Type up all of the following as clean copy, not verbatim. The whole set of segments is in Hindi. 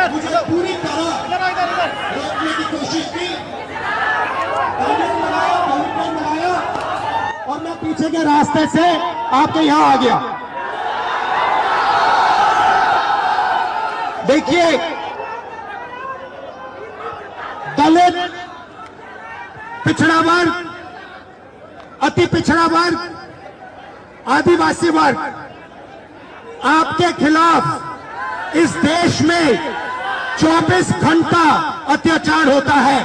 मुझे पूरी तरह रोकने की कोशिश की, कानून बनाया, बहुमत बनाया और मैं पीछे के रास्ते से आपके यहां आ गया। देखिए, दलित, पिछड़ा वर्ग, अति पिछड़ा वर्ग, आदिवासी वर्ग, आपके खिलाफ इस देश में 24 घंटा अत्याचार होता है।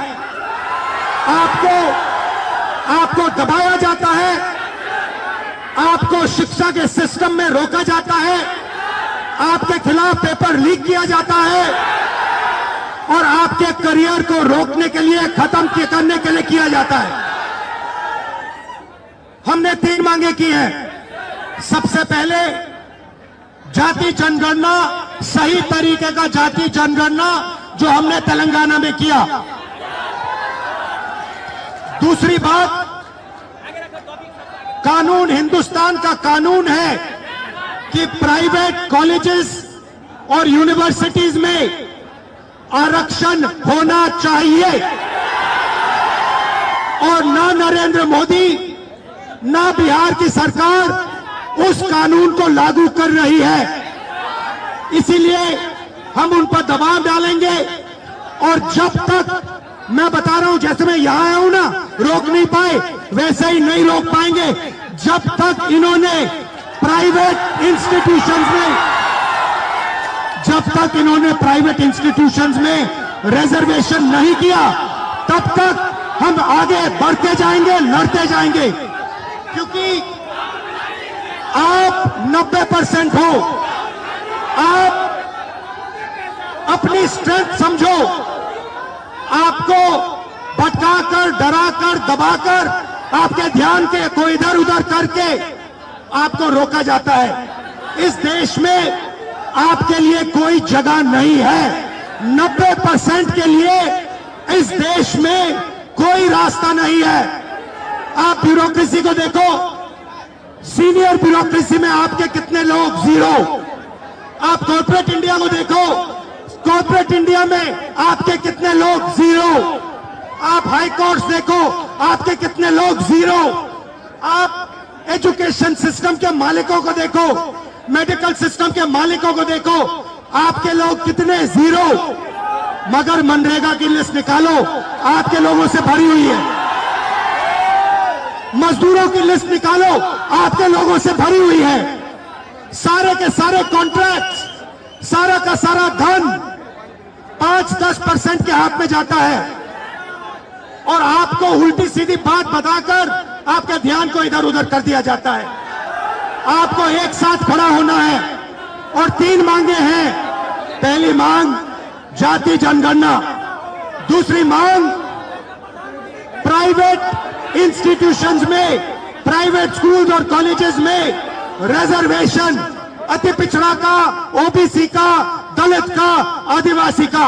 आपको दबाया जाता है, आपको शिक्षा के सिस्टम में रोका जाता है, आपके खिलाफ पेपर लीक किया जाता है और आपके करियर को रोकने के लिए, खत्म करने के लिए किया जाता है। हमने 3 मांगे की हैं। सबसे पहले जाति जनगणना, सही तरीके का जाति जनगणना जो हमने तेलंगाना में किया। दूसरी बात, कानून, हिंदुस्तान का कानून है कि प्राइवेट कॉलेजेस और यूनिवर्सिटीज में आरक्षण होना चाहिए और ना नरेंद्र मोदी ना बिहार की सरकार उस कानून को लागू कर रही है। इसीलिए हम उन पर दबाव डालेंगे और जब तक, मैं बता रहा हूं, जैसे मैं यहां आया हूं ना, रोक नहीं पाए, वैसे ही नहीं रोक पाएंगे जब तक इन्होंने प्राइवेट इंस्टीट्यूशंस में रिजर्वेशन नहीं किया, तब तक हम आगे बढ़ते जाएंगे, लड़ते जाएंगे। क्योंकि आप 90% हो, आप अपनी स्ट्रेंथ समझो। आपको भटकाकर, डराकर, दबाकर, आपके ध्यान को इधर उधर करके आपको रोका जाता है। इस देश में आपके लिए कोई जगह नहीं है। 90% के लिए इस देश में कोई रास्ता नहीं है। आप ब्यूरोक्रेसी को देखो, सीनियर ब्यूरोक्रेसी में आपके कितने लोग, 0। आप कॉर्पोरेट इंडिया को देखो, कॉर्पोरेट इंडिया में आपके कितने लोग, 0। आप हाई कोर्ट्स देखो, आपके कितने लोग, 0। आप एजुकेशन सिस्टम के मालिकों को देखो, मेडिकल सिस्टम के मालिकों को देखो, आपके लोग कितने, 0। मगर मनरेगा की लिस्ट निकालो, आपके लोगों से भरी हुई है। मजदूरों की लिस्ट निकालो, आपके लोगों से भरी हुई है। सारे के सारे कॉन्ट्रैक्ट्स, सारा का सारा धन 5-10% के हाथ में जाता है और आपको उल्टी सीधी बात बताकर आपके ध्यान को इधर उधर कर दिया जाता है। आपको एक साथ खड़ा होना है और 3 मांगे हैं। पहली मांग जाति जनगणना, दूसरी मांग प्राइवेट इंस्टीट्यूशंस में, प्राइवेट स्कूल्स और कॉलेजेस में रिजर्वेशन, अति पिछड़ा का, ओबीसी का, दलित का, आदिवासी का।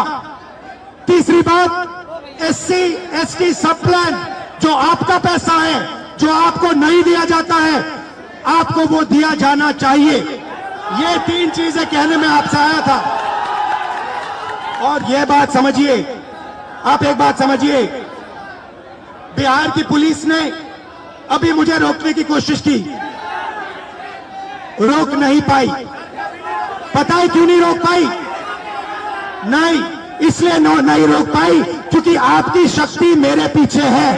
तीसरी बात, SC ST सब प्लान, जो आपका पैसा है, जो आपको नहीं दिया जाता है, आपको वो दिया जाना चाहिए। ये 3 चीजें कहने में आपसे आया था। और ये बात समझिए, आप एक बात समझिए, बिहार की पुलिस ने अभी मुझे रोकने की कोशिश की, रोक नहीं पाई। पता है क्यों नहीं रोक पाई? नहीं, इसलिए नहीं रोक पाई क्योंकि आपकी शक्ति मेरे पीछे है।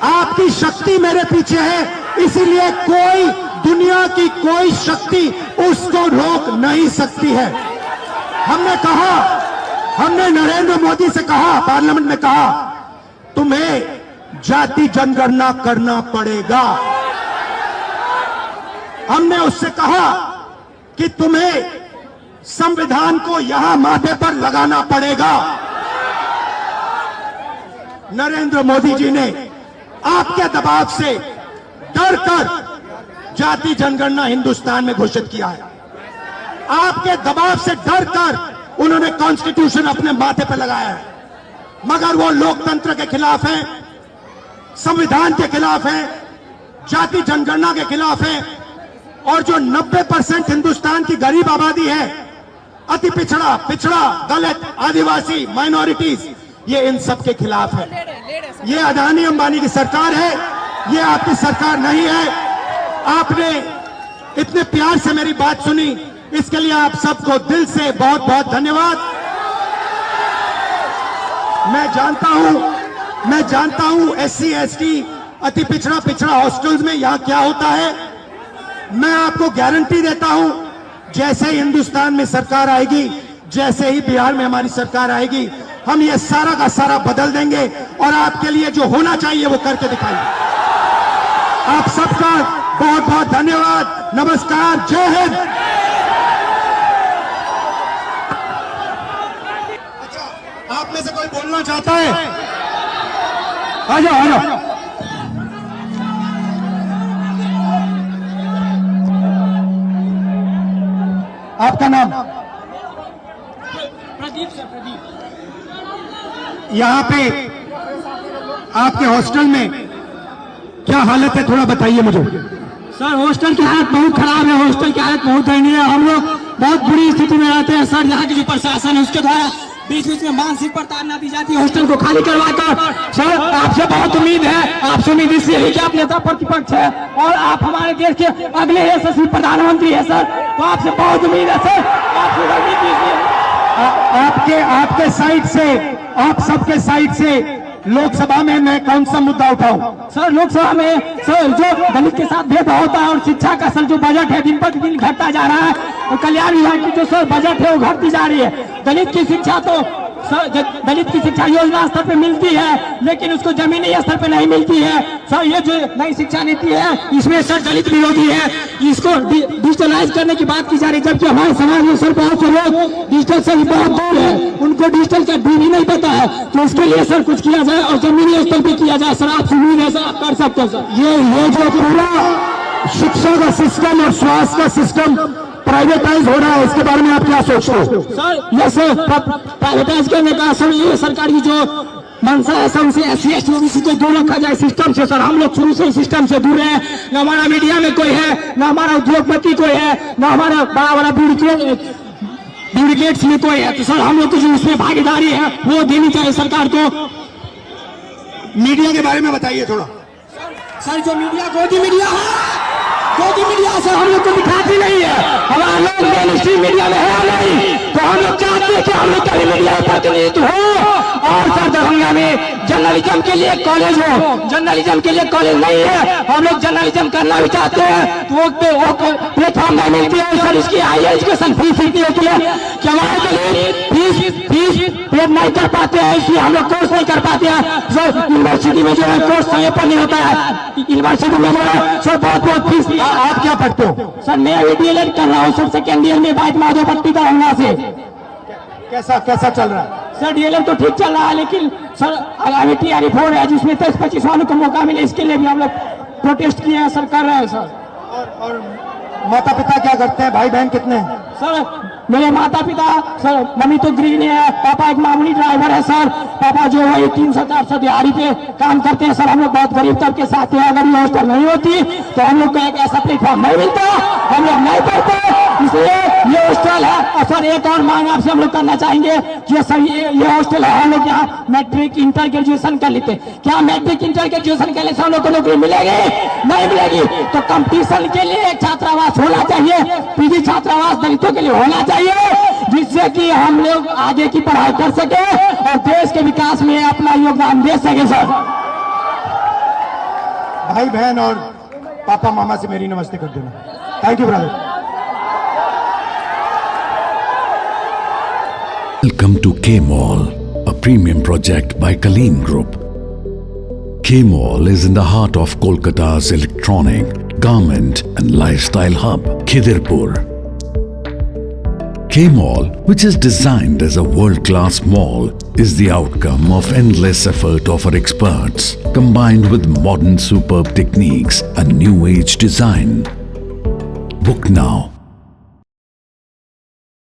आपकी शक्ति मेरे पीछे है, इसीलिए कोई, दुनिया की कोई शक्ति उसको रोक नहीं सकती है। हमने कहा, हमने नरेंद्र मोदी से कहा, पार्लियामेंट में कहा, तुम्हें जाति जनगणना करना पड़ेगा। हमने उससे कहा कि तुम्हें संविधान को यहां माथे पर लगाना पड़ेगा। नरेंद्र मोदी जी ने आपके दबाव से डरकर जाति जनगणना हिंदुस्तान में घोषित किया है। आपके दबाव से डरकर उन्होंने कॉन्स्टिट्यूशन अपने माथे पर लगाया है। मगर वो लोकतंत्र के खिलाफ हैं, संविधान के खिलाफ हैं, जाति जनगणना के खिलाफ हैं। और जो 90% हिंदुस्तान की गरीब आबादी है, अति पिछड़ा, दलित, आदिवासी, माइनॉरिटीज, ये इन सब के खिलाफ है। ये अदानी अंबानी की सरकार है, ये आपकी सरकार नहीं है। आपने इतने प्यार से मेरी बात सुनी, इसके लिए आप सबको दिल से बहुत बहुत धन्यवाद। मैं जानता हूं SC ST अति पिछड़ा हॉस्टल्स में यहां क्या होता है। मैं आपको गारंटी देता हूं, जैसे ही हिंदुस्तान में सरकार आएगी, जैसे ही बिहार में हमारी सरकार आएगी, हम ये सारा का सारा बदल देंगे और आपके लिए जो होना चाहिए वो करके दिखाएंगे। आप सबका बहुत बहुत धन्यवाद। नमस्कार, जय हिंद। अच्छा, आप में से कोई बोलना चाहता है? आ जाओ। आपका नाम? प्रदीप सर। प्रदीप, यहाँ पे आपके हॉस्टल में क्या हालत है, थोड़ा बताइए मुझे। सर हॉस्टल की हालत बहुत खराब है, हॉस्टल की हालत बहुत दयनीय है। हम लोग बहुत बुरी स्थिति में रहते हैं सर। यहाँ की जो प्रशासन है उसके द्वारा बीच बीच में मानसिक प्रताड़ना दी जाती है हॉस्टल को खाली करवाकर। सर आपसे बहुत उम्मीद है, आपसे उम्मीद इसलिए है कि आप नेता प्रतिपक्ष है और आप हमारे देश के अगले यशस्वी प्रधानमंत्री है सर, तो आपसे बहुत उम्मीद है सर। आपसे आपके साइड से, आप सबके साइड से लोकसभा में मैं कौन सा मुद्दा उठाऊं? सर लोकसभा में सर जो दलित के साथ भेदभाव होता है और शिक्षा का सर जो बजट है दिन पर दिन घटता जा रहा है और कल्याण विभाग की जो सर बजट है वो घटती जा रही है। दलित की शिक्षा तो दलित की शिक्षा योजना स्तर पे मिलती है लेकिन उसको जमीनी स्तर पे नहीं मिलती है सर। ये जो नई शिक्षा नीति है इसमें सर दलित विरोधी है, इसको डिजिटलाइज करने की बात की जा रही है, जबकि हमारे समाज में सर बहुत से लोग डिजिटल से बहुत दूर है, उनको डिजिटल का भी नहीं पता है। तो उसके लिए सर कुछ किया जाए और जमीनी स्तर पे किया जाए सर। आपसे उम्मीद है सर आप कर सकते हैं सर। ये जो पूरा शिक्षा का सिस्टम और स्वास्थ्य का सिस्टम प्राइवेटाइज हो रहा है, इसके बारे में आप क्या सोचते हो? सर ये सर प्राइवेटाइज करने का सर ये सरकार की जो मंशा है सर, उसे SC ST OBC को दूर रखा जाए सिस्टम से सर। हम लोग शुरू से सिस्टम से दूर है, न हमारा मीडिया में कोई है, न हमारा उद्योगपति कोई है, न हमारा बड़ा ब्यूरोक्रेट्स में कोई है। तो सर हम लोग को जो उसमें भागीदारी है वो देनी चाहिए सरकार को। मीडिया के बारे में बताइए थोड़ा। सर जो मीडिया गोदी मीडिया सर हम लोग को दिखाती नहीं है, हमारा लोग मेन स्ट्रीम मीडिया में है नहीं, तो हम लोग चाहते हैं कि हम लोग का भी मीडिया प्रतिनिधित्व हो। और सर दरभंगा में जर्नलिज्म के लिए कॉलेज हो, जर्नलिज्म के लिए कॉलेज नहीं है, हम लोग जर्नलिज्म करना भी चाहते हैं तो वो प्लेटफॉर्म नहीं मिलती है सर। इसकी हाई एजुकेशन फीस इतनी होती है कि हमारे फीस पे नहीं कर पाते हैं, इसलिए हम लोग कोर्स नहीं कर पाते हैं सर। यूनिवर्सिटी में जो है कोर्स समय पर नहीं होता है, यूनिवर्सिटी में जो है सर बहुत फीस। आप क्या पढ़ते हो? सर मैं अभी DLED कर रहा हूँ सर, सेकेंड ईयर में भाई माधव भट्टी का होना से। कैसा चल रहा है सर? DLED तो ठीक चल रहा है लेकिन सर आगामी TRE 4 है जिसमें 23-25 वालों को मौका मिले, इसके लिए भी हम लोग प्रोटेस्ट किए हैं सर, कर रहे हैं सर। और माता पिता क्या करते हैं, भाई बहन कितने हैं? सर मेरे माता पिता सर, मम्मी तो गृहिणी है, पापा एक मामूली ड्राइवर है सर। पापा जो है 300-400 दिहाड़ी पे काम करते हैं सर। हम लोग बहुत गरीब तबके साथ हैं, अगर ये हॉस्टल नहीं होती तो हम लोग को एक ऐसा प्लेटफॉर्म नहीं मिलता, हम लोग नहीं पढ़ते, इसलिए ये हॉस्टल है। और सर एक और मांग आपसे हम लोग करना चाहेंगे कि सर ये हॉस्टल है, हम लोग यहाँ मैट्रिक इंटर ग्रेजुएशन कर लेते, क्या मैट्रिक इंटर ग्रेजुएशन करने से हम लोग को नौकरी मिलेगी? नहीं मिलेगी। तो कंपटीशन के लिए एक छात्रावास होना चाहिए, PG छात्रावास दलितों के लिए होना चाहिए, जिससे कि हम लोग आगे की पढ़ाई कर सके और देश के विकास में अपना योगदान दे सके सर। भाई बहन और पापा मामा से मेरी नमस्ते कर देना। Thank you brother. Welcome to K-Mall, a premium project by Kaleen Group. K-Mall is in the heart of Kolkata's electronic, garment and lifestyle hub, Khidirpur. K-Mall, which is designed as a world-class mall, is the outcome of endless effort of our experts, combined with modern superb techniques and new-age design. Book now